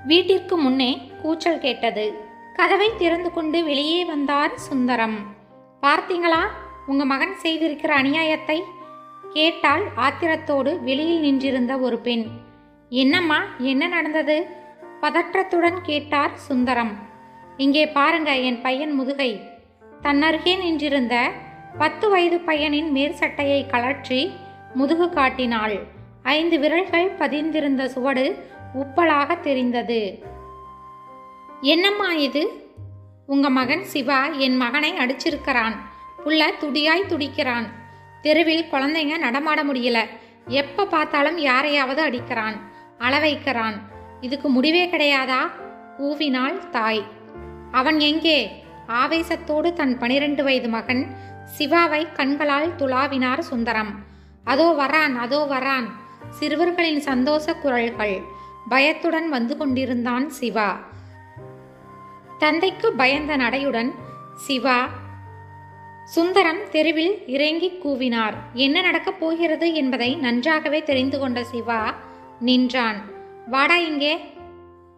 வீட்டிற்கு முன்னே கூச்சல் கேட்டது. கதவை திறந்து கொண்டு வெளியே வந்தார் சுந்தரம். பார்த்தீங்களா உங்க மகன் செய்திருக்கிற அநியாயத்தை? கேட்டால் ஆத்திரத்தோடு வெளியில் நின்றிருந்த ஒரு பெண். என்னம்மா, என்ன நடந்தது? பதற்றத்துடன் கேட்டார் சுந்தரம். இங்கே பாருங்க என் பையன் முதுகை. தன்னருகே நின்றிருந்த 10 வயது பையனின் மேற்சட்டையை கழற்றி முதுகு காட்டினாள். 5 விரல்கள் பதிந்திருந்த சுவடு உப்பலாக தெரிந்தது. என்னம்மா இது? உங்க மகன் சிவா என் மகனை அடிச்சிருக்கிறான். புள்ள துடியாய் துடிக்கிறான். தெருவில் குழந்தைங்க நடமாட முடியல. எப்ப பார்த்தாலும் யாரையாவது அடிக்கிறான், அள வைக்கிறான். இதுக்கு முடிவே கிடையாதா? கூவினாள் தாய். அவன் எங்கே? ஆவேசத்தோடு தன் 12 வயது மகன் சிவாவை கண்களால் துளாவினார் சுந்தரம். அதோ வரான், அதோ வரான். சிறுவர்களின் சந்தோஷ குரல்கள். பயத்துடன் வந்து கொண்டிருந்தான் சிவா. தந்தைக்கு பயந்த நடையுடன் சிவா. சுந்தரம் தெருவில் இறங்கி கூவினார். என்ன நடக்கப் போகிறது என்பதை நன்றாகவே தெரிந்து கொண்ட சிவா நின்றான். வாடா இங்கே.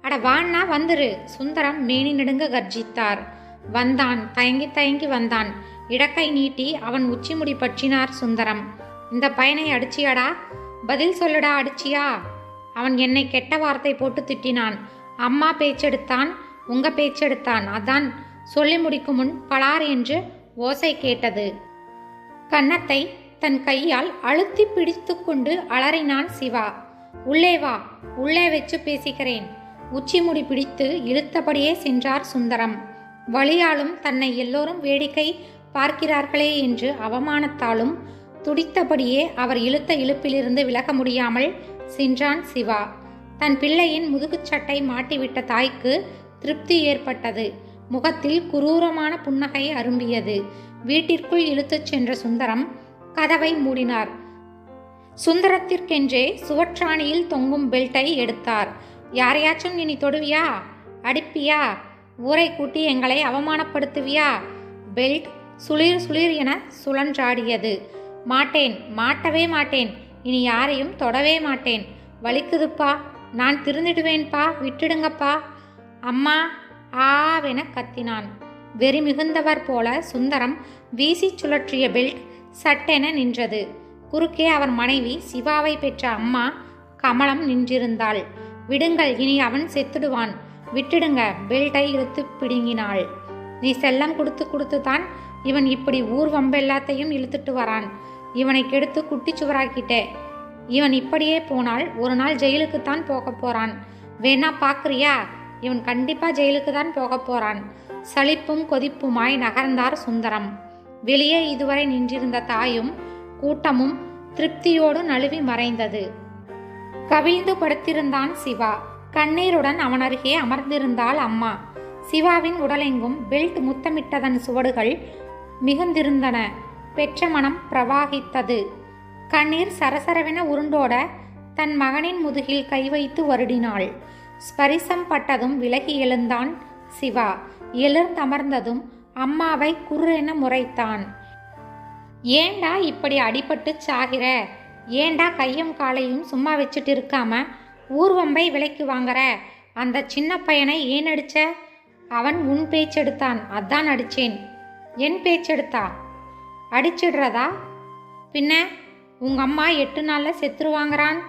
அட வான்னா வந்துரு. சுந்தரம் மேனி நடுங்க கர்ஜித்தார். வந்தான். தயங்கி தயங்கி வந்தான். இடக்கை நீட்டி அவன் உச்சிமுடி பற்றினார் சுந்தரம். இந்த பையனை அடிச்சியாடா? பதில் சொல்லுடா. அடிச்சியா? அவன் என்னை கெட்ட வார்த்தை போட்டு திட்டினான். அம்மா பேச்செடுத்தான், உங்க பேச்செடுத்தான். அதான் சொல்லி முடிக்கும் முன் பலார் என்று ஓசை கேட்டது. கன்னத்தை தன் கையால் அழுத்தி பிடித்து கொண்டு அலறினான் சிவா. உள்ளே வா, உள்ளே வச்சு பேசிக்கிறேன். உச்சிமுடி பிடித்து இழுத்தபடியே சென்றார் சுந்தரம். வலியாலும் தன்னை எல்லோரும் வேடிக்கை பார்க்கிறார்களே என்று அவமானத்தாலும் துடித்தபடியே அவர் இழுத்த இழுப்பிலிருந்து விலக முடியாமல் சென்றான் சிவா. தன் பிள்ளையின் முதுகுச்சட்டை மாட்டிவிட்ட தாய்க்கு திருப்தி ஏற்பட்டது. முகத்தில் குரூரமான புன்னகை அரும்பியது. வீட்டிற்குள் இழுத்துச் சென்ற சுந்தரம் கதவை மூடினார். சுந்தரத்திற்கென்றே சுவற்றாணியில் தொங்கும் பெல்ட்டை எடுத்தார். யாரையாச்சும் இனி தொடுவியா? அடிப்பியா? ஊரை கூட்டி எங்களை அவமானப்படுத்துவியா? பெல்ட் சுளிர் சுளிர் என சுழன்றாடியது. மாட்டேன், மாட்டவே மாட்டேன். இனி யாரையும் தொடவே மாட்டேன். வலிக்குதுப்பா, நான் திருந்திடுவேன்பா, விட்டுடுங்கப்பா. அம்மா ஆவென கத்தினான். வெறி மிகுந்தவர் போல சுந்தரம் வீசி சுழற்றிய பெல்ட் சட்டென நின்றது. குறுக்கே அவர் மனைவி சிவாவை பெற்ற அம்மா கமலம் நின்றிருந்தாள். விடுங்கள், இனி அவன் செத்துடுவான், விட்டுடுங்க. பெல்ட்டை இழுத்து பிடுங்கினாள். நீ செல்லம் கொடுத்து கொடுத்துதான் இவன் இப்படி ஊர் வம்பெல்லாத்தையும் இழுத்துட்டு வரான். இவனை கெடுத்து குட்டி சுவராக்கிட்டே. இவன் இப்படியே போனால் ஒரு நாள் ஜெயிலுக்குத்தான் போக போறான். வேணா பாக்குறியா? இவன் கண்டிப்பா ஜெயிலுக்கு தான் போக போறான். சலிப்பும் கொதிப்புமாய் நகர்ந்தார் சுந்தரம். வெளியே இதுவரை நின்றிருந்த தாயும் கூட்டமும் திருப்தியோடு நழுவி மறைந்தது. கவிழ்ந்து படுத்திருந்தான் சிவா. கண்ணீருடன் அவன் அருகே அமர்ந்திருந்தாள் அம்மா. சிவாவின் உடலெங்கும் பெல்ட் முத்தமிட்டதன் சுவடுகள் மிகுந்திருந்தன. பெற்ற மனம் பிரவாகித்தது. கண்ணீர் சரசரவென உருண்டோட தன் மகனின் முதுகில் கை வைத்து வருடினாள். ஸ்பரிசம் பட்டதும் விலகி எழுந்தான் சிவா. எழுந்தமர்ந்ததும் அம்மாவை குர்ரென முறைத்தான். ஏண்டா இப்படி அடிபட்டு சாகிற? ஏண்டா கையும் காலையும் சும்மா வச்சுட்டு இருக்காம ஊர்வம்பை விலைக்கு வாங்குற? அந்த சின்ன பையனை ஏன் அடிச்ச? அவன் உன் பேச்செடுத்தான், அதான் அடிச்சேன். என் பேச்செடுத்தா? அடிச்சிடுறதா? பின்ன உங்க அம்மா 8 நாள்ல செத்துருவாங்கிறான்.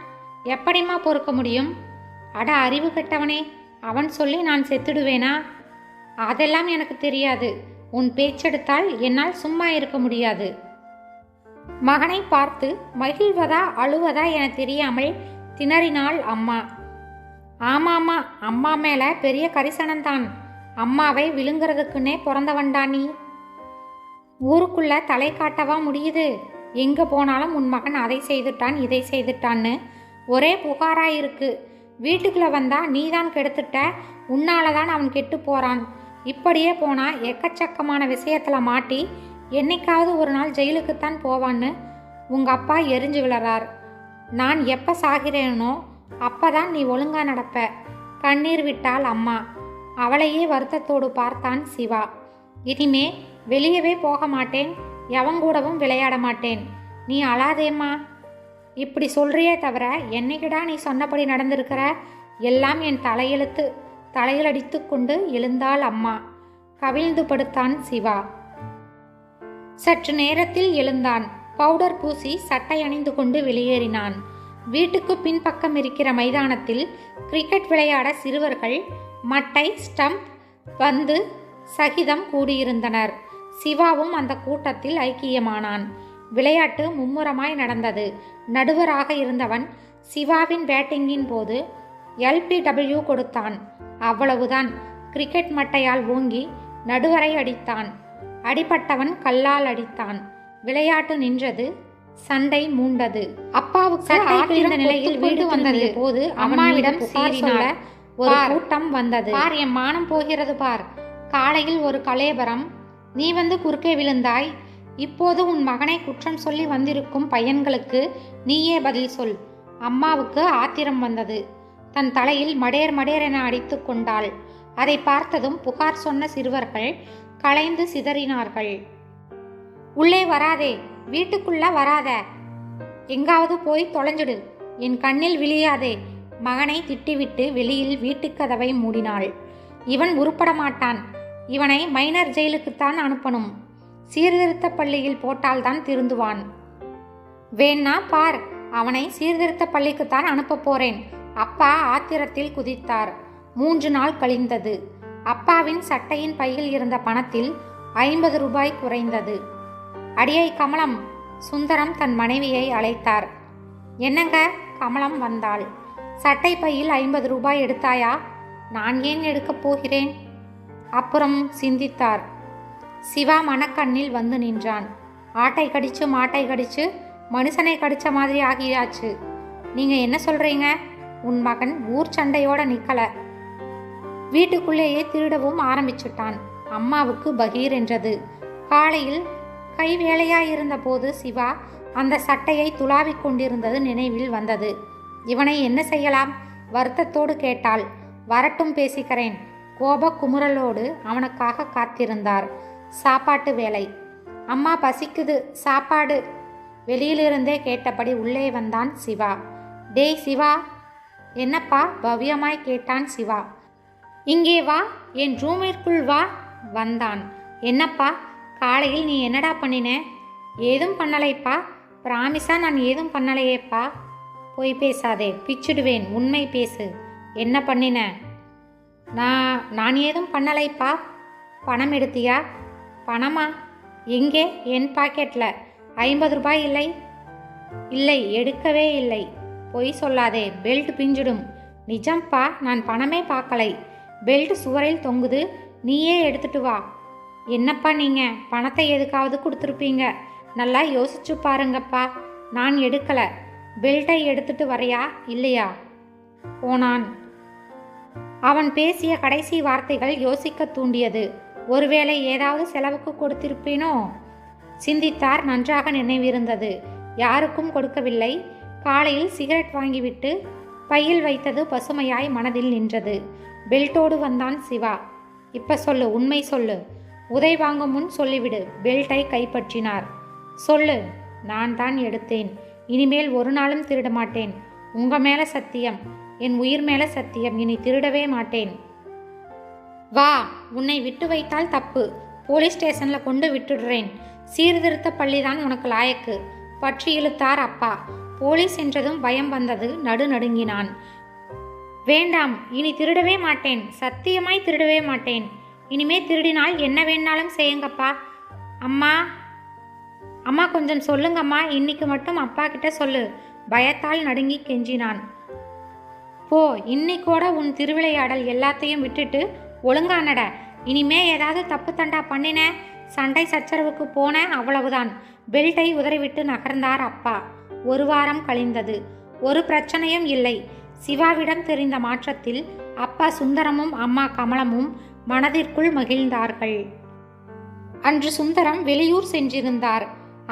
எப்படிம்மா பொறுக்க முடியும்? அட அறிவு கெட்டவனே, அவன் சொல்லி நான் செத்துடுவேனா? அதெல்லாம் எனக்கு தெரியாது. உன் பேச்செடுத்தால் என்னால் சும்மா இருக்க முடியாது. மகனை பார்த்து மகிழ்வதா அழுவதா என தெரியாமல் திணறினாள் அம்மா. ஆமாமா, அம்மா மேல பெரிய கரிசனம்தான். அம்மாவை விழுங்குறதுக்குன்னே பிறந்தவன்டா நீ. ஊருக்குள்ள தலை காட்டவா முடியுது? எங்க போனாலும் உன் மகன் அதை செய்துட்டான், இதை செய்துட்டான்னு ஒரே புகாராயிருக்கு. வீட்டுக்குள்ள வந்தா நீதான் கெடுத்துட்ட, உன்னாலதான் அவன் கெட்டு போறான். இப்படியே போனா எக்கச்சக்கமான விஷயத்துல மாட்டி என்னைக்காவது ஒரு நாள் ஜெயிலுக்குத்தான் போவான்னு உங்க அப்பா எரிஞ்சு விழறார். நான் எப்ப சாகிறேனோ அப்பதான் நீ ஒழுங்கா நடப்ப. கண்ணீர் விட்டாள் அம்மா. அவளையே வருத்தத்தோடு பார்த்தான் சிவா. இனிமே வெளியவே போக மாட்டேன், எவங்கூடவும் விளையாட மாட்டேன். நீ அழாதேம்மா. இப்படி சொல்றியே தவிர என்னைக்குடா நீ சொன்னபடி நடந்திருக்கிற? எல்லாம் என் தலையெழுத்து. தலையில் அடித்து கொண்டு எழுந்தாள் அம்மா. கவிழ்ந்து படுத்தான் சிவா. சற்று நேரத்தில் எழுந்தான். பவுடர் பூசி சட்டை அணிந்து கொண்டு வெளியேறினான். வீட்டுக்கு பின்பக்கம் இருக்கிற மைதானத்தில் கிரிக்கெட் விளையாட சிறுவர்கள் மட்டை, ஸ்டம்ப், பந்து சகிதம் கூடியிருந்தனர். சிவாவும் அந்த கூட்டத்தில் ஐக்கியமானான். விளையாட்டு மும்முரமாய் நடந்தது. நடுவராக இருந்தவன் சிவாவின் பேட்டிங்கின் போது LPW கொடுத்தான். அவ்வளவுதான். கிரிக்கெட் மட்டையால் ஓங்கி நடுவரை அடித்தான். அடிபட்டவன் கல்லால் அடித்தான். விளையாட்டு நின்றது. சண்டை மூண்டது. அப்பாவுக்கு ஆத்திருந்த நிலையில் வீடு வந்தது போது அம்மாவிடம் சீறினாள். ஒரு கூட்டம் வந்தது. பார், என் மானம் போகிறது பார். காலையில் ஒரு கலேபரம், நீ வந்து குறுக்கே விழுந்தாய். இப்போது உன் மகனை குற்றம் சொல்லி வந்திருக்கும் பையன்களுக்கு நீயே பதில் சொல். அம்மாவுக்கு ஆத்திரம் வந்தது. தன் தலையில் மடேர் மடேர் என அடித்து கொண்டாள். அதை பார்த்ததும் புகார் சொன்ன சிறுவர்கள் கலைந்து சிதறினார்கள். உள்ளே வராதே, வீட்டுக்குள்ள வராத, எங்காவது போய் தொலைஞ்சிடு, என் கண்ணில் விழியாதே. மகனை திட்டிவிட்டு வெளியில் வீட்டுக்கதவை மூடினாள். இவன் உருப்பட மாட்டான். இவனை மைனர் ஜெயிலுக்குத்தான் அனுப்பணும். சீர்திருத்த பள்ளியில் போட்டால்தான் திருந்துவான். வேணா பார், அவனை சீர்திருத்த பள்ளிக்குத்தான் அனுப்ப போறேன். அப்பா ஆத்திரத்தில் குதித்தார். 3 நாள் கழிந்தது. அப்பாவின் சட்டையின் பையில் இருந்த பணத்தில் 50 ரூபாய் குறைந்தது. அடியை கமலம், சுந்தரம் தன் மனைவியை அழைத்தார். என்னங்க? கமலம் வந்தாள். சட்டை பையில் 50 ரூபாய் எடுத்தாயா? நான் ஏன் எடுக்கப் போகிறேன்? அப்புறம் சிந்தித்தார். சிவா மனக்கண்ணில் வந்து நின்றான். ஆட்டை கடிச்சு மாட்டை கடிச்சு மனுஷனை கடிச்ச மாதிரி ஆகியாச்சு. நீங்க என்ன சொல்றீங்க? உன் மகன் ஊர் சண்டையோட நிக்கல, வீட்டுக்குள்ளேயே திருடவும் ஆரம்பிச்சுட்டான். அம்மாவுக்கு பகீர் என்றது. காலையில் கை வேலையாயிருந்த போது சிவா அந்த சட்டையை துளாவிக் கொண்டிருந்தது நினைவில் வந்தது. இவனை என்ன செய்யலாம்? வருத்தத்தோடு கேட்டாள். வரட்டும், பேசிக்கிறேன். கோப குமுறலோடு அவனுக்காக காத்திருந்தார். சாப்பாட்டு வேலை. அம்மா பசிக்குது, சாப்பாடு. வெளியிலிருந்தே கேட்டபடி உள்ளே வந்தான் சிவா. டேய் சிவா. என்னப்பா? பவ்யமாய் கேட்டான் சிவா. இங்கே வா, என் ரூமிற்குள் வா. வந்தான். என்னப்பா, காலையில் நீ என்னடா பண்ணின? ஏதும் பண்ணலைப்பா. பிராமிஸா நான் ஏதும் பண்ணலையேப்பா. போய் பேசாதே, பிச்சுடுவேன். உண்மை பேசு. என்ன பண்ணின? நான் ஏதும் பண்ணலைப்பா. பணம் எடுத்தியா? பணமா? எங்கே? என் பாக்கெட்டில் 50 ரூபாய் இல்லை. இல்லை, எடுக்கவே இல்லை. பொய் சொல்லாதே, பெல்ட் பிஞ்சிடும். நிஜம்ப்பா, நான் பணமே பார்க்கலை. பெல்ட் சுவரில் தொங்குது, நீயே எடுத்துட்டு வா. என்னப்பா நீங்க பணத்தை எதுக்காவது கொடுத்துருப்பீங்க. நல்லா யோசிச்சு பாருங்கப்பா. நான் எடுக்கல. பெல்ட்டை எடுத்துட்டு வரையா இல்லையா? போனான். அவன் பேசிய கடைசி வார்த்தைகள் யோசிக்க தூண்டியது. ஒருவேளை ஏதாவது செலவுக்கு கொடுத்திருப்பேனோ? சிந்தித்தார். நன்றாக நினைவிருந்தது. யாருக்கும் கொடுக்கவில்லை. காலையில் சிகரெட் வாங்கிவிட்டு பையில் வைத்தது பசுமையாய் மனதில் நின்றது. பெல்ட்டோடு வந்தான் சிவா. இப்ப சொல்லு, உண்மை சொல்லு. உதை வாங்கும் முன் சொல்லிவிடு. பெல்ட்டை கைப்பற்றினார். சொல்லு. நான் தான் எடுத்தேன். இனிமேல் ஒரு நாளும் திருட மாட்டேன். உங்க மேல சத்தியம், என் உயிர் மேல சத்தியம். இனி திருடவே மாட்டேன். வா, உன்னை விட்டு வைத்தால் தப்பு. போலீஸ் ஸ்டேஷன்ல கொண்டு விட்டுடுறேன். சீர்திருத்த பள்ளிதான் உனக்கு லாயக்கு. பற்றி இழுத்தார் அப்பா. போலீஸ் என்றதும் பயம் வந்தது. நடுநடுங்கினான். வேண்டாம், இனி திருடவே மாட்டேன். சத்தியமாய் திருடவே மாட்டேன். இனிமே திருடினால் என்ன வேணாலும் செய்யுங்கப்பா. அம்மா, அம்மா கொஞ்சம் சொல்லுங்கம்மா. இன்னைக்கு மட்டும் அப்பா கிட்ட சொல்லு. பயத்தால் நடுங்கி கெஞ்சினான். போ, இன்னைக்கோட உன் திருவிளையாடல் எல்லாத்தையும் விட்டுட்டு ஒழுங்கா நட. இனிமே ஏதாவது தப்பு தண்டா பண்ணின, சண்டை சச்சரவுக்கு போன, அவ்வளவுதான். பெல்ட்டை உதறிவிட்டு நகர்ந்தார் அப்பா. 1 வாரம் கழிந்தது. ஒரு பிரச்சனையும் இல்லை. சிவாவிடம் தெரிந்த மாற்றத்தில் அப்பா சுந்தரமும் அம்மா கமலமும் மனதிற்குள் மகிழ்ந்தார்கள். அன்று சுந்தரம் வெளியூர் சென்றிருந்தார்.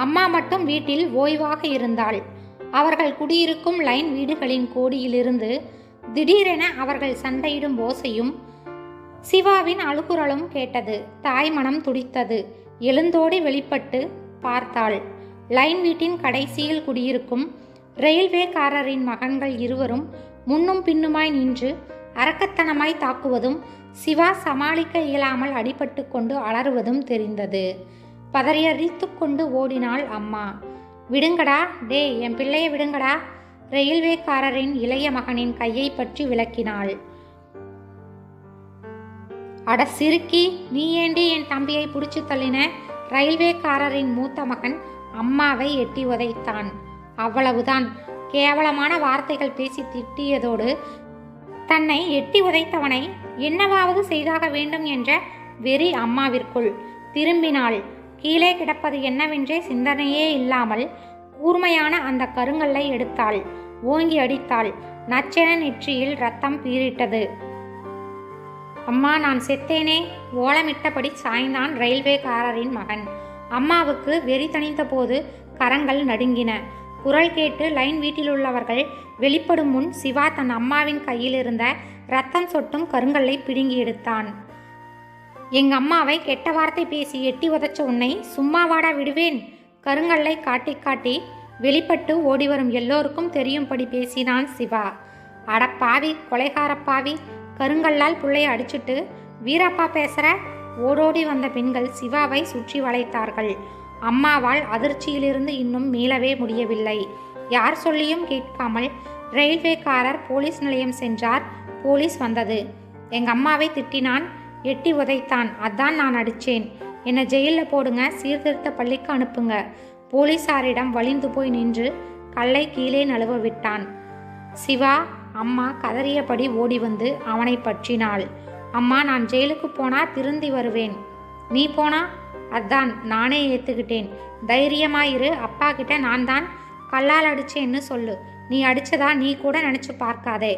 அம்மா மட்டும் வீட்டில் ஓய்வாக இருந்தாள். அவர்கள் குடியிருக்கும் லைன் வீடுகளின் கோடியிலிருந்து திடீரென அவர்கள் சண்டையிடும் ஓசையும் சிவாவின் அழுகுரலும் கேட்டது. தாய் மனம் துடித்தது. எழுந்தோடி வெளிப்பட்டு பார்த்தாள். லைன் வீட்டின் கடைசியில் குடியிருக்கும் ரயில்வேக்காரரின் மகன்கள் இருவரும் முன்னும் பின்னுமாய் நின்று அரக்கத்தனமாய் தாக்குவதும் சிவா சமாளிக்க இயலாமல் அடிபட்டு கொண்டு அலறுவதும் தெரிந்தது. பதறியடித்து கொண்டு ஓடினாள் அம்மா. விடுங்கடா, டே என் பிள்ளைய விடுங்கடா, ரயில்வேக்காரரின் இளைய மகனின் கையை பற்றி விளக்கினாள். அட சிறுக்கி, நீ ஏண்டி என் தம்பியை பிடிச்சு தள்ளின? ரயில்வேக்காரரின் மூத்த மகன் அம்மாவை எட்டி உதைத்தான். அவ்வளவுதான். கேவலமான வார்த்தைகள் பேசி திட்டியதோடு தன்னை எட்டி உதைத்தவனை என்னவாவது செய்தாக வேண்டும் என்ற வெறி அம்மாவிற்குள். திரும்பினாள். கீழே கிடப்பது என்னவென்றே சிந்தனையே இல்லாமல் கூர்மையான அந்த கருங்கல்லை எடுத்தாள். ஓங்கி அடித்தாள். நச்சென நெற்றியில் ரத்தம் பீரிட்டது. அம்மா, நான் செத்தேனே! ஓலமிட்டபடி சாய்ந்தான் ரயில்வேக்காரரின் மகன். அம்மாவுக்கு வெறி தணிந்த போது கரங்கள் நடுங்கின. குரல் கேட்டு லைன் வீட்டிலுள்ளவர்கள் வெளிப்படும் முன் சிவா தன் அம்மாவின் கையில் இருந்த ரத்தம் சொட்டும் கருங்கல்லை பிடுங்கி எடுத்தான். எங்க அம்மாவை கெட்ட வார்த்தை பேசி எட்டி உதைச்ச உன்னை சும்மாவாடா விடுவேன்? கருங்கல்லை காட்டி காட்டி வெளிப்பட்டு ஓடிவரும் எல்லோருக்கும் தெரியும்படி பேசினான் சிவா. அடப்பாவி, கொலைகாரப்பாவி, கருங்கல்லால் புள்ளைய அடிச்சுட்டு வீரப்பா பேசுற? ஓடோடி வந்த பெண்கள் சிவாவை சுற்றி வளைத்தார்கள். அம்மாவால் அதிர்ச்சியிலிருந்து இன்னும் மீளவே முடியவில்லை. யார் சொல்லியும் கேட்காமல் ரயில்வேக்காரர் போலீஸ் நிலையம் சென்றார். போலீஸ் வந்தது. எங்க அம்மாவை திட்டினான், எட்டி உதைத்தான், அதான் நான் அடிச்சேன். என்னை ஜெயிலில் போடுங்க, சீர்திருத்த பள்ளிக்கு அனுப்புங்க. போலீசாரிடம் வலிந்து போய் நின்று கல்லை கீழே நழுவ விட்டான். சிவா. அம்மா கதறியபடி ஓடி வந்து அவனை பற்றினாள். அம்மா, நான் ஜெயிலுக்கு போனா திருந்தி வருவேன். நீ போனா? அதான் நானே ஏற்றுக்கிட்டேன். தைரியமாயிரு. அப்பா கிட்ட நான் தான் கல்லால் அடிச்சேன்னு சொல்லு. நீ அடிச்சதா நீ கூட நினச்சி பார்க்காதே.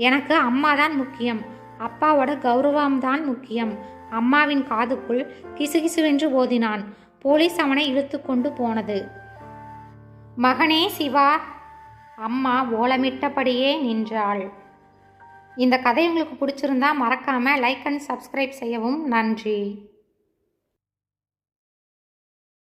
எனக்கு அம்மா தான் முக்கியம். அப்பாவோட கௌரவம்தான் முக்கியம். அம்மாவின் காதுக்குள் கிசுகிசுவென்று ஓதினான். போலீஸ் அவனை இழுத்து கொண்டு போனது. மகனே சிவா. அம்மா ஓலமிட்டபடியே நின்றாள். இந்த கதை உங்களுக்கு பிடிச்சிருந்தா மறக்காம லைக் அண்ட் சப்ஸ்கிரைப் செய்யவும். நன்றி.